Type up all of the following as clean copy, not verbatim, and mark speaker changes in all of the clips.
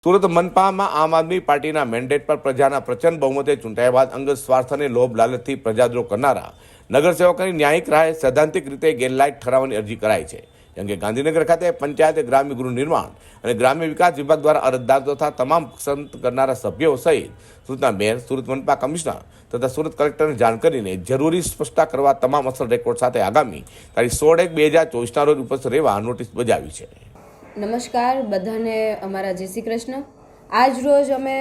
Speaker 1: સુરત મનપામાં આમ આદમી પાર્ટીના મેન્ડેટ પર પ્રજાના પ્રચંડ બહુમતે ચૂંટાયા બાદ અંગત સ્વાર્થ અને લોભ લાલચથી પ્રજાદ્રોહ કરનારા નગરસેવકોની ન્યાયિક રાહે સૈદ્ધાંતિક રીતે ગેરલાયક ઠરાવવાની અરજી કરાઈ છે. જેમ કે ગાંધીનગર ખાતે પંચાયત ગ્રામ્ય ગૃહ નિર્માણ અને ગ્રામ્ય વિકાસ વિભાગ દ્વારા અરજદાર તથા તમામ પસંદ કરનારા સભ્યો સહિત સુરતના મેયર, સુરત મનપા કમિશનર તથા સુરત કલેક્ટરને જાણ કરીને જરૂરી સ્પષ્ટતા કરવા તમામ અસલ રેકોર્ડ સાથે આગામી તારીખ 16/1/2024ના રોજ ઉપસ્થિત રહેવા નોટિસ બજાવી છે.
Speaker 2: નમસ્કાર બધાને, અમારા જય શ્રી કૃષ્ણ. આજ રોજ અમે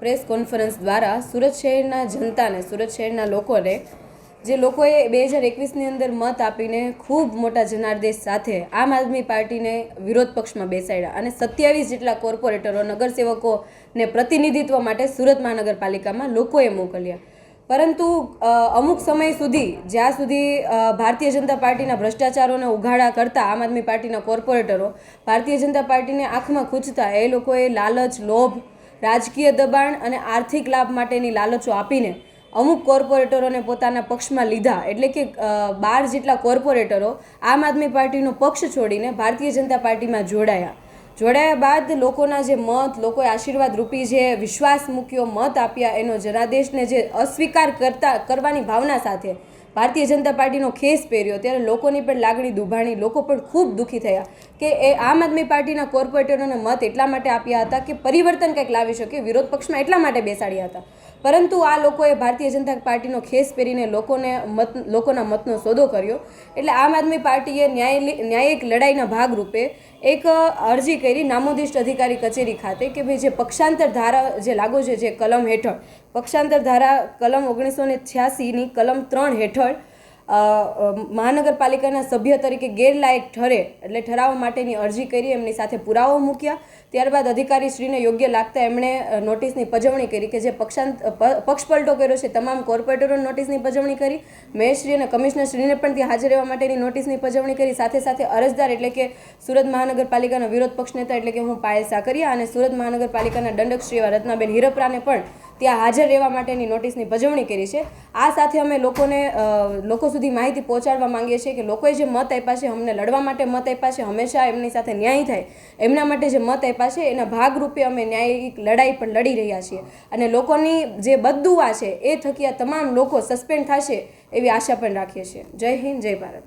Speaker 2: પ્રેસ કોન્ફરન્સ દ્વારા સુરત શહેરના જનતાને, સુરત શહેરના લોકોને, જે લોકોએ 2021ની અંદર મત આપીને ખૂબ મોટા જનાદેશ સાથે આમ આદમી પાર્ટીને વિરોધ પક્ષમાં બેસાડ્યા અને 27 જેટલા કોર્પોરેટરો, નગરસેવકોને પ્રતિનિધિત્વ માટે સુરત મહાનગરપાલિકામાં લોકોએ મોકલ્યા. પરંતુ અમુક સમય સુધી, જ્યાં સુધી ભારતીય જનતા પાર્ટીના ભ્રષ્ટાચારોને ઉઘાડા કરતા આમ આદમી પાર્ટીના કોર્પોરેટરો ભારતીય જનતા પાર્ટીને આંખમાં ખૂંચતા, એ લોકોએ લાલચ, લોભ, રાજકીય દબાણ અને આર્થિક લાભ માટેની લાલચો આપીને અમુક કોર્પોરેટરોને પોતાના પક્ષમાં લીધા. એટલે કે 12 જેટલા કોર્પોરેટરો આમ આદમી પાર્ટીનો પક્ષ છોડીને ભારતીય જનતા પાર્ટીમાં જોડાયા બાદ લોકોના જે મત, લોકોએ આશીર્વાદ રૂપી જે વિશ્વાસ મૂક્યો, મત આપ્યા, એનો જનાદેશને જે અસ્વીકાર કરવાની ભાવના સાથે ભારતીય જનતા પાર્ટીનો ખેસ પહેર્યો, ત્યારે લોકોની પણ લાગણી દુભાણી, લોકો પણ ખૂબ દુઃખી થયા કે એ આમ આદમી પાર્ટીના કોર્પોરેટરોને મત એટલા માટે આપ્યા હતા કે પરિવર્તન કંઈક લાવી શકે, વિરોધ પક્ષમાં એટલા માટે બેસાડ્યા હતા. પરંતુ આ લોકોએ ભારતીય જનતા પાર્ટીનો ખેસ પહેરીને લોકોના મતનો સોદો કર્યો. એટલે આમ આદમી પાર્ટીએ ન્યાયિક લડાઈના ભાગરૂપે એક અરજી કરી નામોદિષ્ટ અધિકારી કચેરી ખાતે કે ભાઈ જે પક્ષાંતર ધારા જે લાગુ છે, જે કલમ હેઠળ પક્ષાંતર ધારા કલમ 1986ની કલમ 3 હેઠળ મહાનગરપાલિકાના સભ્ય તરીકે ગેરલાયક ઠરે એટલે ઠરાવવા માટેની અરજી કરી, એમની સાથે પુરાવો મૂક્યા. ત્યારબાદ અધિકારીશ્રીને યોગ્ય લાગતા એમણે નોટિસની પજવણી કરી કે જે પક્ષપલટો કર્યો છે તમામ કોર્પોરેટરોને નોટિસની પજવણી કરી, મેયરશ્રી અને કમિશનરશ્રીને પણ ત્યાં હાજર રહેવા માટેની નોટિસની પજવણી કરી. સાથે સાથે અરજદાર એટલે કે સુરત મહાનગરપાલિકાના વિરોધ પક્ષ નેતા એટલે કે હું પાયલ સાકરિયા અને સુરત મહાનગરપાલિકાના દંડકશ્રી એવા રત્નાબેન હિરપરાને પણ ત્યાં હાજર રહેવા માટેની નોટિસની પજવણી કરી છે. આ સાથે અમે લોકો સુધી માહિતી પહોંચાડવા માંગીએ છીએ કે લોકોએ જે મત આપ્યા છે, અમને લડવા માટે મત આપ્યા છે, હંમેશા એમની સાથે ન્યાય થાય એમના માટે જે મત આપ્યા છે, એના ભાગરૂપે અમે ન્યાયિક લડાઈ પણ લડી રહ્યા છીએ અને લોકોની જે બદદુઆ છે એ થકી આ તમામ લોકો સસ્પેન્ડ થશે એવી આશા પણ રાખીએ છીએ. જય હિન્દ, જય ભારત.